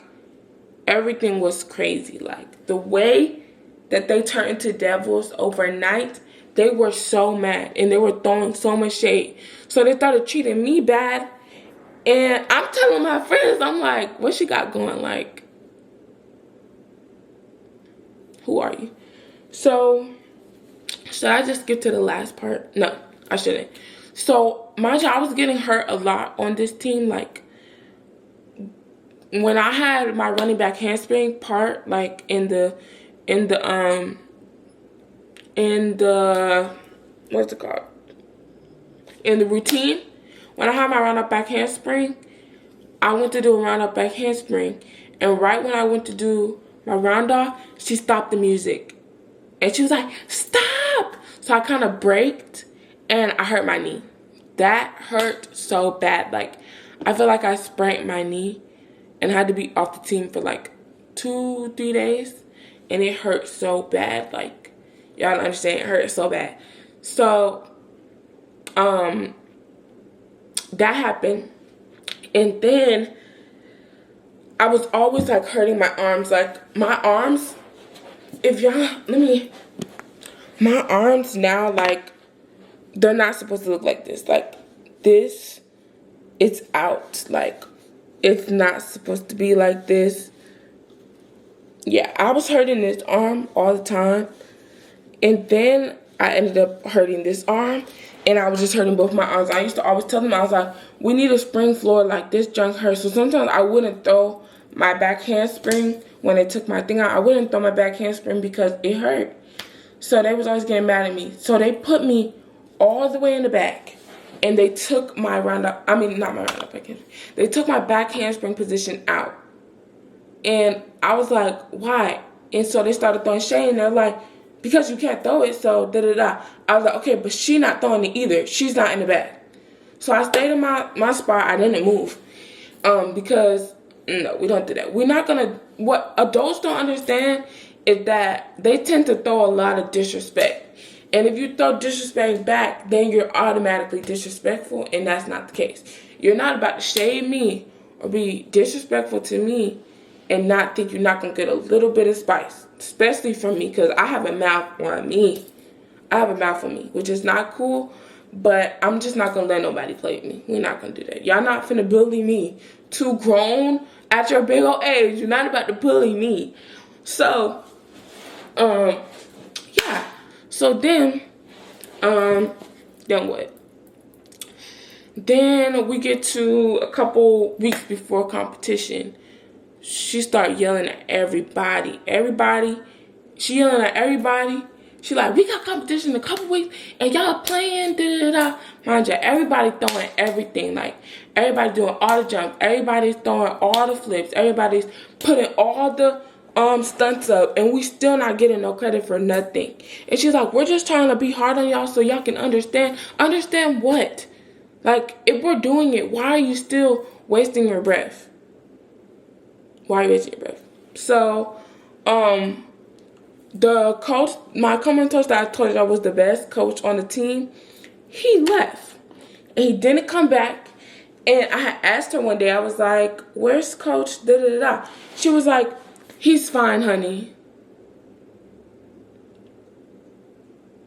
everything was crazy. Like, the way that they turned into devils overnight, they were so mad. And they were throwing so much shade. So they started treating me bad. And I'm telling my friends, I'm like, what she got going? Like, who are you? So, should I just get to the last part? No, I shouldn't. So, mind you, I was getting hurt a lot on this team. Like, when I had my running back handspring part, like in the what's it called? In the routine, when I had my round-up back handspring, I went to do a round-up back handspring, and right when I went to do my round-off, she stopped the music, and she was like, "Stop!" So I kind of braked, and I hurt my knee. That hurt so bad. Like, I feel like I sprained my knee and had to be off the team for like 2-3 days, and it hurt so bad. Like, y'all don't understand, it hurt so bad. So that happened, and then I was always like hurting my arms. Like, my arms, if y'all my arms now, like, they're not supposed to look like this. Like, this, it's out. Like, it's not supposed to be like this. Yeah, I was hurting this arm all the time. And then I ended up hurting this arm. And I was just hurting both my arms. I used to always tell them, I was like, we need a spring floor, like, this junk hurts. So sometimes I wouldn't throw my back handspring when they took my thing out. I wouldn't throw my back handspring because it hurt. So they was always getting mad at me. So they put me all the way in the back. And they took my roundup, I mean, not my roundup back hand. They took my back handspring position out. And I was like, why? And so they started throwing shade, and they're like, because you can't throw it, so da-da-da. I was like, okay, but she's not throwing it either. She's not in the back. So I stayed in my spot. I didn't move. Because, no, we don't do that. We're not going to, what adults don't understand is that they tend to throw a lot of disrespect. And if you throw disrespect back, then you're automatically disrespectful, and that's not the case. You're not about to shade me or be disrespectful to me and not think you're not going to get a little bit of spice, especially from me, because I have a mouth on me. I have a mouth on me, which is not cool, but I'm just not going to let nobody play with me. We're not going to do that. Y'all not finna bully me. Too grown at your big old age. You're not about to bully me. So, yeah. So then what? Then we get to a couple weeks before competition. She started yelling at everybody. She yelling at everybody. She like, we got competition in a couple weeks and y'all playing, da-da-da. Mind you, everybody throwing everything. Like, everybody doing all the jumps. Everybody's throwing all the flips. Everybody's putting all the stunts up, and we still not getting no credit for nothing. And she's like, we're just trying to be hard on y'all so y'all can understand. Understand what? Like, if we're doing it, why are you still wasting your breath? Why are you wasting your breath? So, the coach, my common coach that I told you I was the best coach on the team, he left. And he didn't come back. And I had asked her one day, I was like, where's coach? Da da da. She was like, he's fine, honey.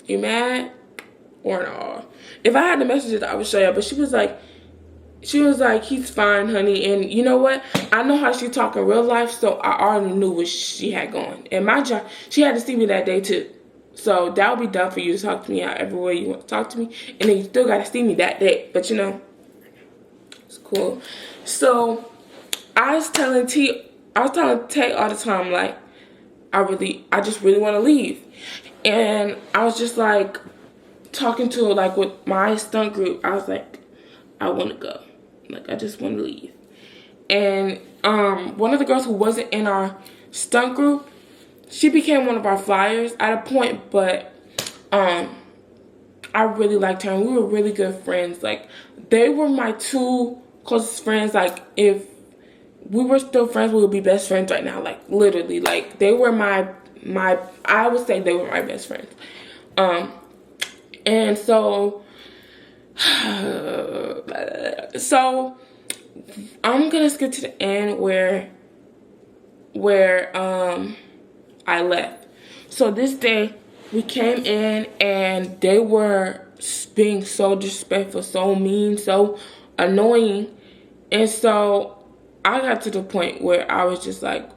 You mad? Or no? If I had the messages, I would show you. But she was like, he's fine, honey. And you know what? I know how she talk in real life, so I already knew what she had going. And my job, she had to see me that day too. So that would be done for you to talk to me however way you want to talk to me. And then you still got to see me that day. But you know, it's cool. So I was telling Tay all the time, like, I just really want to leave. And I was just like, talking to her, like, with my stunt group, I was like, I want to go. Like, I just want to leave. And one of the girls who wasn't in our stunt group, she became one of our flyers at a point, but I really liked her, and we were really good friends. Like, they were my two closest friends. Like, if we were still friends, we would be best friends right now. Like, literally, like, they were my I would say they were my best friends. And so I'm gonna skip to the end where I left. So this day we came in and they were being so disrespectful, so mean, so annoying. And so I got to the point where I was just like,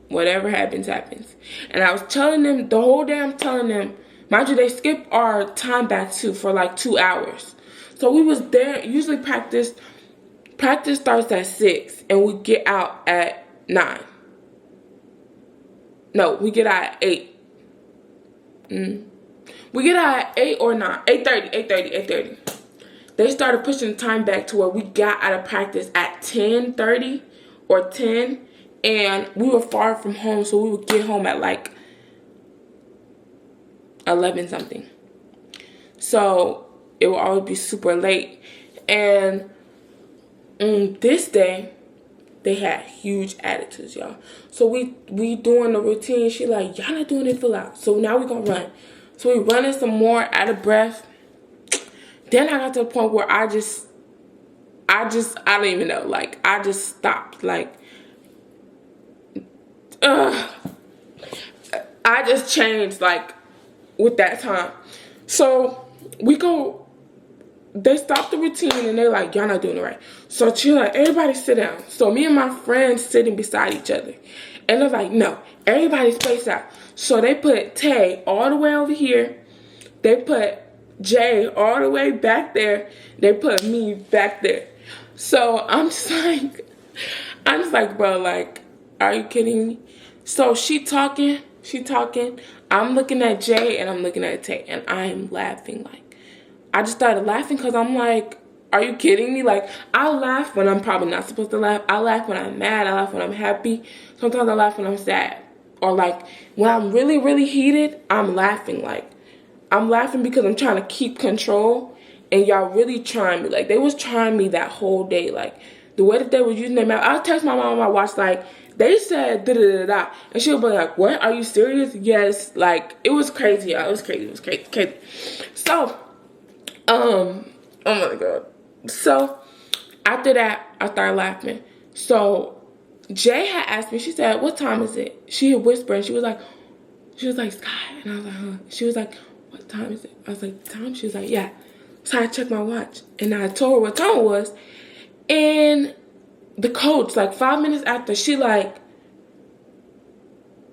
whatever happens, happens. And I was telling them the whole day, I'm telling them, mind you, they skipped our time back too for like 2 hours. So we was there. Usually practice starts at 6 and we get out at 9. No, we get out at 8. We get out at 8 or 9. 8:30. They started pushing the time back to where we got out of practice at 10:30 or 10. And we were far from home, so we would get home at like 11 something. So it would always be super late. And this day, they had huge attitudes, y'all. So we doing the routine. She like, y'all not doing it full out. So now we gonna run. So we running some more, out of breath. Then I got to the point where I don't even know. Like, I just stopped. Like, I just changed, like, with that time. So they stopped the routine and they're like, y'all not doing it right. So she's like, everybody sit down. So me and my friends sitting beside each other. And they're like, no, everybody space out. So they put Tay all the way over here. They put Jay all the way back there. They put me back there. So I'm just like, bro, like, are you kidding me? So she talking. I'm looking at Jay and I'm looking at Tay and I'm laughing. Like, I just started laughing because I'm like, are you kidding me? Like, I laugh when I'm probably not supposed to laugh. I laugh when I'm mad. I laugh when I'm happy. Sometimes I laugh when I'm sad. Or like, when I'm really, really heated, I'm laughing. Like, I'm laughing because I'm trying to keep control. And y'all really trying me. Like, they was trying me that whole day. Like, the way that they was using their mouth. I text my mom on my watch, like, they said da-da-da-da. And she'll be like, what? Are you serious? Yes. Like, it was crazy, y'all. It was crazy. So, oh my God. So, after that, I started laughing. So, Jay had asked me, she said, what time is it? She had whispered, and she was like, Sky. And I was like, huh? She was like, what time is it? I was like, time? She was like, yeah. So I checked my watch, and I told her what time it was. And the coach, like 5 minutes after, she like,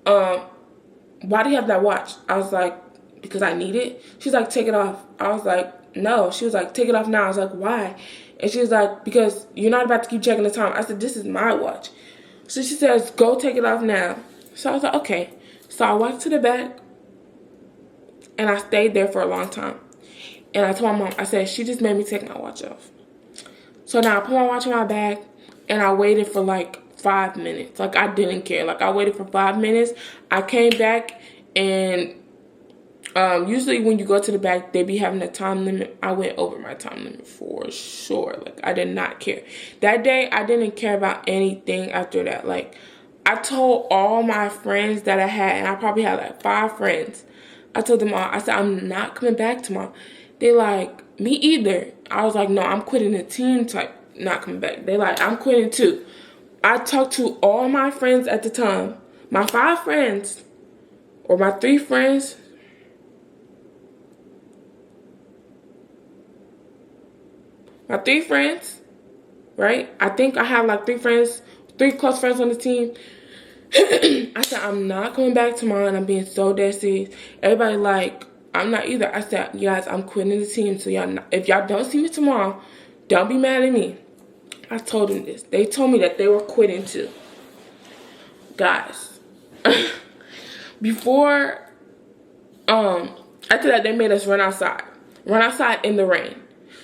why do you have that watch? I was like, because I need it. She's like, take it off. I was like, no. She was like, take it off now. I was like, why? And she was like, because you're not about to keep checking the time. I said, this is my watch. So she says, go take it off now. So I was like, okay. So I walked to the back, and I stayed there for a long time. And I told my mom, I said, she just made me take my watch off. So now I put my watch on my bag, and I waited for like 5 minutes. Like, I didn't care. Like, I waited for 5 minutes. I came back, and usually when you go to the back, they be having a time limit. I went over my time limit for sure. Like, I did not care. That day, I didn't care about anything after that. Like, I told all my friends that I had, and I probably had like 5 friends. I told them all, I said, I'm not coming back tomorrow. They like, me either. I was like, no, I'm quitting the team type, not coming back. They like, I'm quitting too. I talked to all my friends at the time. My 5 friends, or my 3 friends. My 3 friends, right? I think I have like 3 friends, 3 close friends on the team. I said, I'm not coming back tomorrow, and I'm being so dead serious. Everybody like, I'm not either. I said, you guys, I'm quitting the team. So y'all, if y'all don't see me tomorrow, don't be mad at me. I told them this. They told me that they were quitting too. Guys, before, after that, they made us run outside in the rain.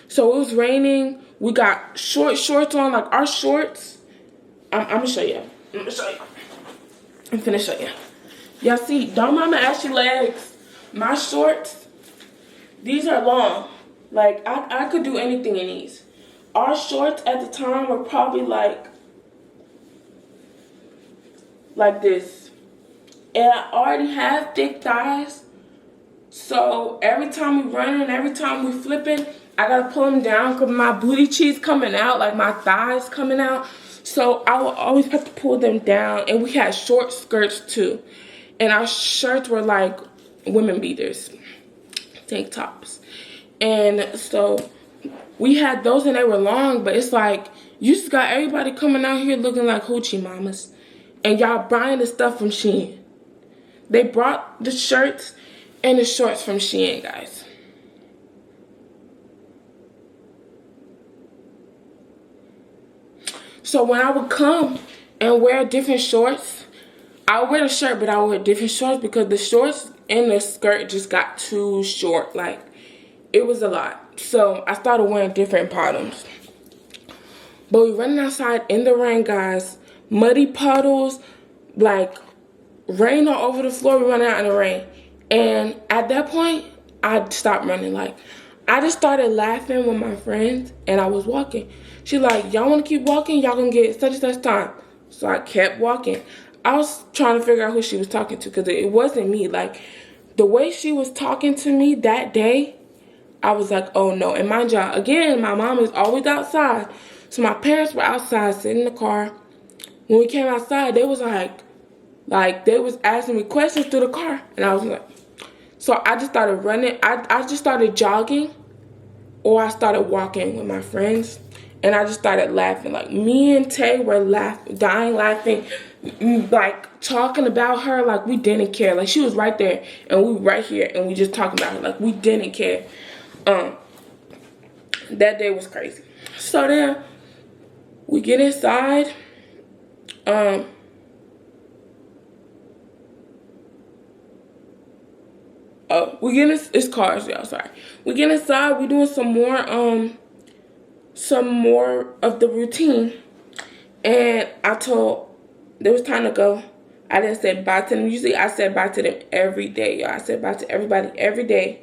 So it was raining. We got shorts on, like our shorts. I'm gonna show you. I'm finna show you. Y'all see, don't mama ashy legs. My shorts, these are long. Like, I could do anything in these. Our shorts at the time were probably like this. And I already have thick thighs. So every time we running, every time we flipping, I gotta pull them down because my booty cheeks coming out, like my thighs coming out. So I will always have to pull them down. And we had short skirts too. And our shirts were like women beaters, tank tops. And so we had those, and they were long, but it's like, you just got everybody coming out here looking like hoochie mamas. And y'all buying the stuff from Shein. They brought the shirts and the shorts from Shein, guys. So when I would come and wear different shorts, I would wear the shirt, but I would wear different shorts because the shorts and the skirt just got too short. Like, it was a lot. So I started wearing different bottoms. But we running outside in the rain, guys. Muddy puddles, like rain all over the floor. We running out in the rain. And at that point, I stopped running. Like, I just started laughing with my friends, and I was walking. She like, y'all want to keep walking? Y'all gonna get such and such time. So I kept walking. I was trying to figure out who she was talking to because it wasn't me. Like, the way she was talking to me that day, I was like, oh no. And mind y'all, again, my mom is always outside. So my parents were outside sitting in the car. When we came outside, they was like they was asking me questions through the car. And I was like, so I just started running. I just started jogging, or I started walking with my friends. And I just started laughing. Like, me and Tay were dying laughing, like talking about her like we didn't care. Like, she was right there and we right here and we just talking about her like we didn't care. That day was crazy. So then we get inside. It's cars, y'all, sorry. We get inside, we doing some more of the routine. And I told, there was time to go. I didn't say bye to them. Usually I said bye to them every day, y'all. I said bye to everybody every day.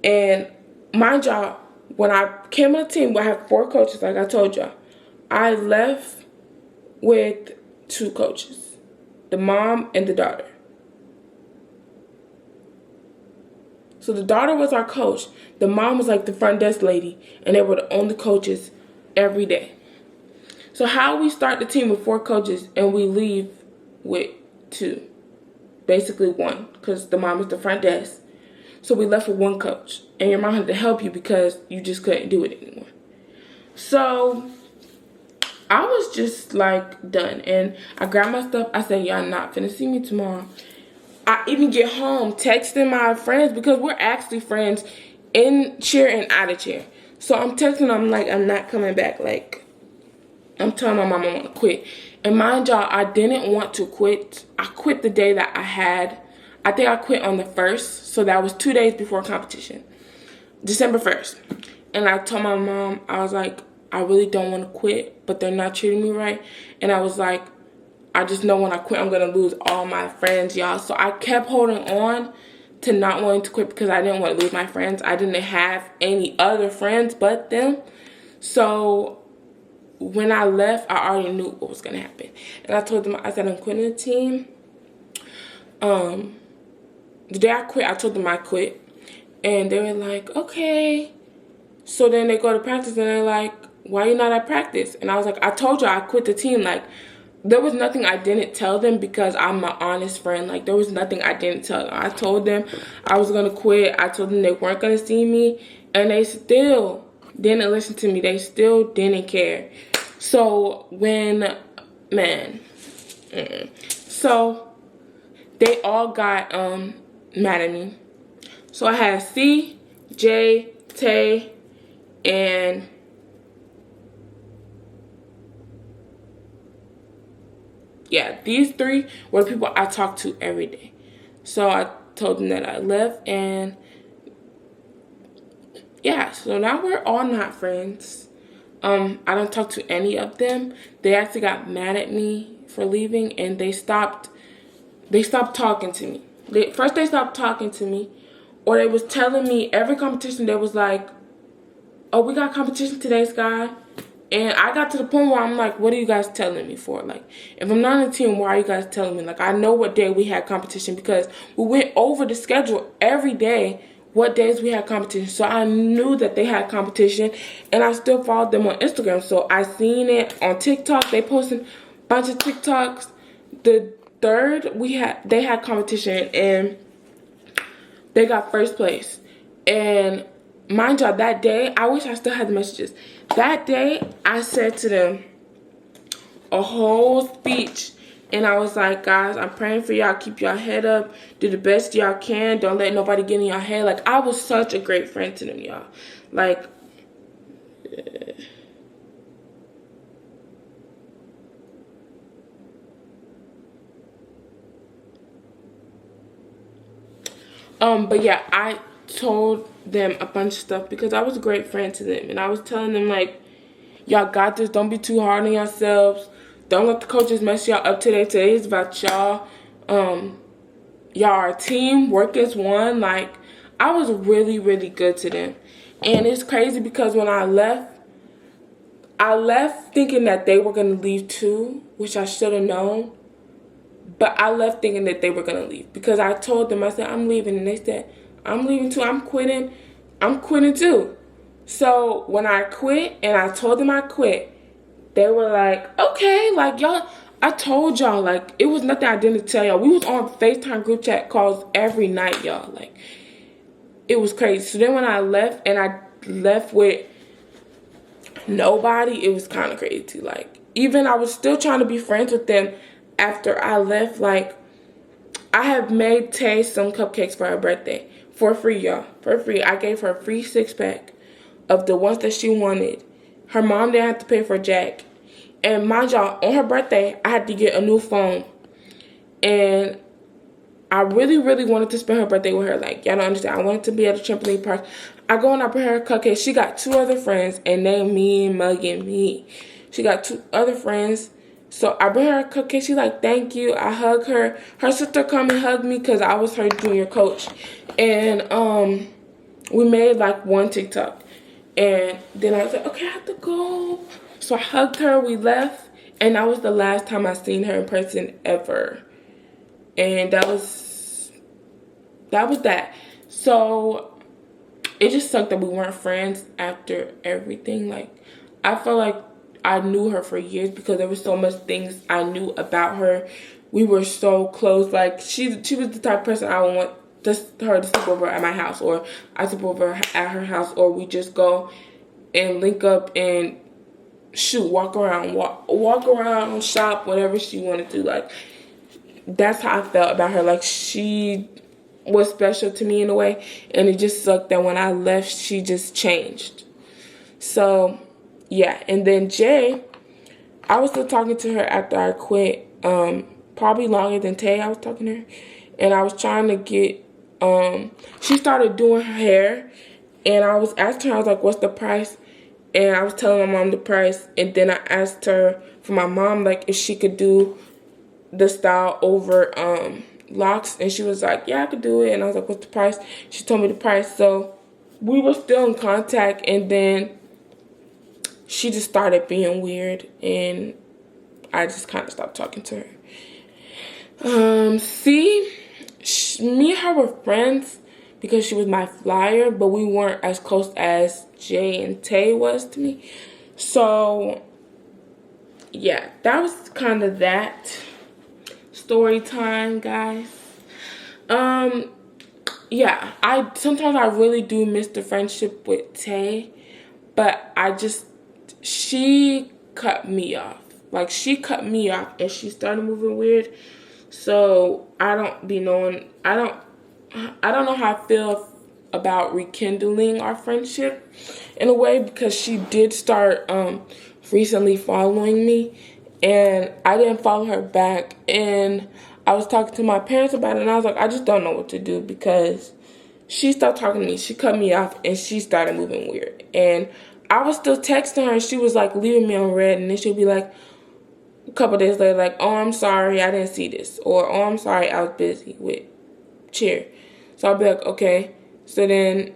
And mind y'all, when I came on the team, I had 4 coaches, like I told y'all. I left with 2 coaches, the mom and the daughter. So the daughter was our coach. The mom was like the front desk lady. And they were the only coaches every day. So how we start the team with 4 coaches and we leave with 2. Basically 1. Because the mom was the front desk. So we left with 1 coach. And your mom had to help you because you just couldn't do it anymore. So I was just like done. And I grabbed my stuff. I said, y'all not finna see me tomorrow. I even get home texting my friends because we're actually friends in cheer and out of cheer. So I'm texting them like I'm not coming back. Like I'm telling my mom I want to quit. And mind y'all, I didn't want to quit. I quit the day that I think I quit on the 1st. So that was 2 days before competition. December 1st. And I told my mom, I was like, I really don't want to quit, but they're not treating me right. And I was like, I just know when I quit, I'm going to lose all my friends, y'all. So I kept holding on to not wanting to quit because I didn't want to lose my friends. I didn't have any other friends but them. So when I left, I already knew what was going to happen. And I told them, I said, I'm quitting the team. The day I quit, I told them I quit. And they were like, okay. So then they go to practice and they're like, why you not at practice? And I was like, I told you I quit the team. Like, there was nothing I didn't tell them because I'm an honest friend. Like, there was nothing I didn't tell them. I told them I was going to quit. I told them they weren't going to see me. And they still didn't listen to me. They still didn't care. So when, So they all got mad at me. So I had C, J, Tay, and yeah, these 3 were the people I talked to every day. So I told them that I left, and yeah, so now we're all not friends. I don't talk to any of them. They actually got mad at me for leaving, and they stopped talking to me. First they stopped talking to me, or they was telling me every competition they was like, oh, we got competition today, Sky. And I got to the point where I'm like, what are you guys telling me for? Like, if I'm not on the team, why are you guys telling me? Like, I know what day we had competition because we went over the schedule every day, what days we had competition. So I knew that they had competition, and I still followed them on Instagram. So I seen it on TikTok. They posted a bunch of TikToks. The 3rd, they had competition, and they got 1st place. And mind y'all, that day, I wish I still had the messages. That day, I said to them a whole speech. And I was like, guys, I'm praying for y'all. Keep y'all head up. Do the best y'all can. Don't let nobody get in your head. Like, I was such a great friend to them, y'all. Like, but yeah, I told them a bunch of stuff because I was a great friend to them. And I was telling them, like, y'all got this. Don't be too hard on yourselves. Don't let the coaches mess y'all up today. Today is about y'all. Y'all are a team. Work as one. Like, I was really, really good to them. And it's crazy because when I left thinking that they were going to leave too, which I should have known. But I left thinking that they were going to leave because I told them, I said, I'm leaving. And they said, I'm leaving too. I'm quitting. I'm quitting too. So when I quit and I told them I quit, they were like, okay, like, y'all, I told y'all, like, it was nothing I didn't tell y'all. We was on FaceTime group chat calls every night, y'all. Like, it was crazy. So then when I left and I left with nobody, it was kind of crazy. Like, even I was still trying to be friends with them after I left. Like, I have made Tay some cupcakes for her birthday for free, y'all. For free. I gave her a free 6-pack of the ones that she wanted. Her mom didn't have to pay for Jack. And mind y'all, on her birthday, I had to get a new phone. And I really, really wanted to spend her birthday with her. Like, y'all don't understand. I wanted to be at a trampoline park. I go and I bring her a cupcake. She got 2 other friends, and they mean mugging me. She got 2 other friends. So I bring her a cupcake. She's like, thank you. I hug her. Her sister come and hug me because I was her junior coach. And we made like 1 TikTok. And then I was like, okay, I have to go. So I hugged her. We left. And that was the last time I seen her in person ever. And that was that. So it just sucked that we weren't friends after everything. Like, I felt like I knew her for years because there was so much things I knew about her. We were so close. Like, she was the type of person I would want her to sleep over at my house, or I sleep over at her house, or we just go and link up and shoot, walk around, shop, whatever she wanted to. Like, that's how I felt about her. Like, she was special to me in a way, and it just sucked that when I left, she just changed. So yeah, and then Jay, I was still talking to her after I quit. Probably longer than Tay. I was talking to her, and I was trying to get. She started doing her hair, and I was asking her. I was like, "What's the price?" And I was telling my mom the price, and then I asked her for my mom, like, if she could do the style over locks, and she was like, "Yeah, I could do it." And I was like, "What's the price?" She told me the price, so we were still in contact, and then she just started being weird, and I just kind of stopped talking to her. Me and her were friends because she was my flyer, but we weren't as close as Jay and Tay was to me. So yeah, that was kind of that. Story time, guys. Yeah, sometimes I really do miss the friendship with Tay, but she cut me off. Like, she cut me off, and she started moving weird. So I don't know how I feel about rekindling our friendship in a way, because she did start recently following me, and I didn't follow her back, and I was talking to my parents about it, and I was like, I just don't know what to do, because she stopped talking to me, she cut me off, and she started moving weird. And I was still texting her, and she was like leaving me on red, and then she'll be like, a couple days later, like, "Oh, I'm sorry, I didn't see this," or, "Oh, I'm sorry, I was busy with cheer." So I'll be like, "Okay." So then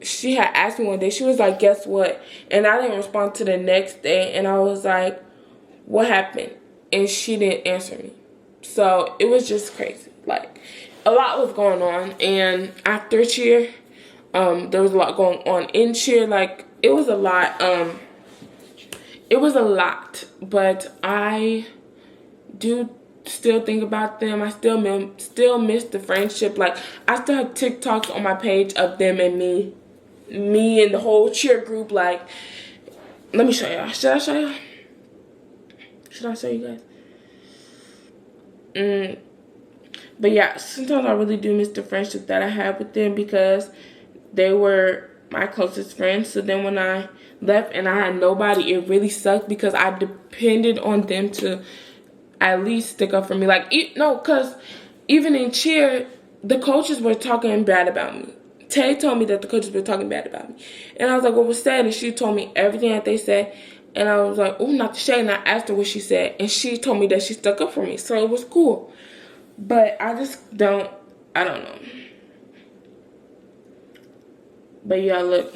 she had asked me one day, she was like, "Guess what?" And I didn't respond to the next day, and I was like, "What happened?" And she didn't answer me. So it was just crazy. Like, a lot was going on, and after cheer, there was a lot going on in cheer. Like, it was a lot. It was a lot, but I do still think about them. I still miss the friendship. Like, I still have TikToks on my page of them and me and the whole cheer group. Like, let me show y'all. Should I show y'all? Should I show you guys? But yeah, sometimes I really do miss the friendship that I had with them, because they were my closest friends. So then when I left and I had nobody, it really sucked, because I depended on them to at least stick up for me. Like, because even in cheer, the coaches were talking bad about me. Tay told me that the coaches were talking bad about me. And I was like, "What was said?" And she told me everything that they said. And I was like, "Oh, not to shade." And I asked her what she said. And she told me that she stuck up for me. So it was cool. But I don't know. But yeah, look.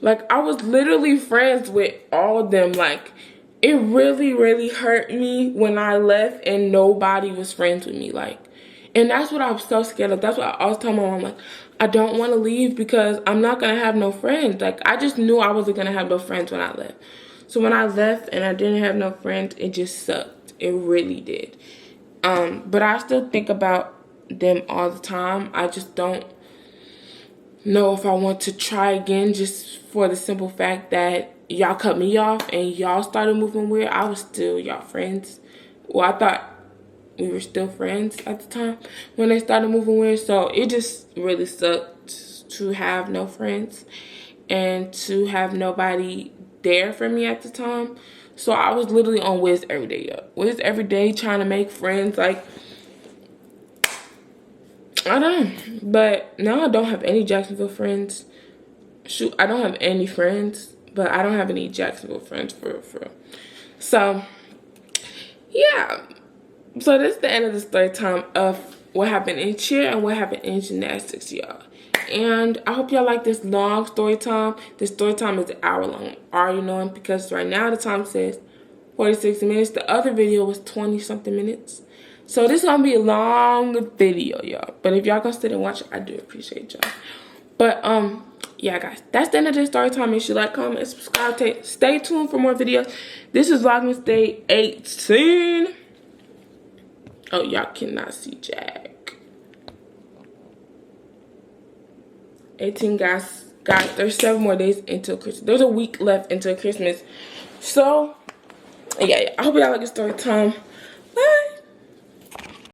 Like, I was literally friends with all of them. Like, it really, really hurt me when I left and nobody was friends with me. Like, and that's what I was so scared of. That's what I was telling my mom, like, I don't want to leave because I'm not going to have no friends. Like, I just knew I wasn't going to have no friends when I left. So when I left and I didn't have no friends, it just sucked. It really did. But I still think about them all the time. I just don't know if I want to try again, just for the simple fact that y'all cut me off and y'all started moving weird. I was still y'all friends. Well, I thought we were still friends at the time when they started moving weird. So it just really sucked to have no friends and to have nobody there for me at the time. So I was literally on Wiz every day, yo. Wiz every day, trying to make friends. Like, I don't know. But now I don't have any Jacksonville friends. Shoot, I don't have any friends, but I don't have any Jacksonville friends for real. So, yeah. So this is the end of the story time of what happened in cheer and what happened in gymnastics, y'all. And I hope y'all like this long story time. This story time is an hour long. I already know, because right now the time says 46 minutes. The other video was 20-something minutes. So this is going to be a long video, y'all. But if y'all gonna sit and watch it, I do appreciate y'all. But, yeah, guys, that's the end of this story time. Make sure you like, comment, and subscribe. Stay tuned for more videos. This is Vlogmas Day 18. Oh, y'all cannot see Jack. 18, guys. guys, there's 7 more days until Christmas. There's a week left until Christmas. So, yeah, I hope y'all like the story time.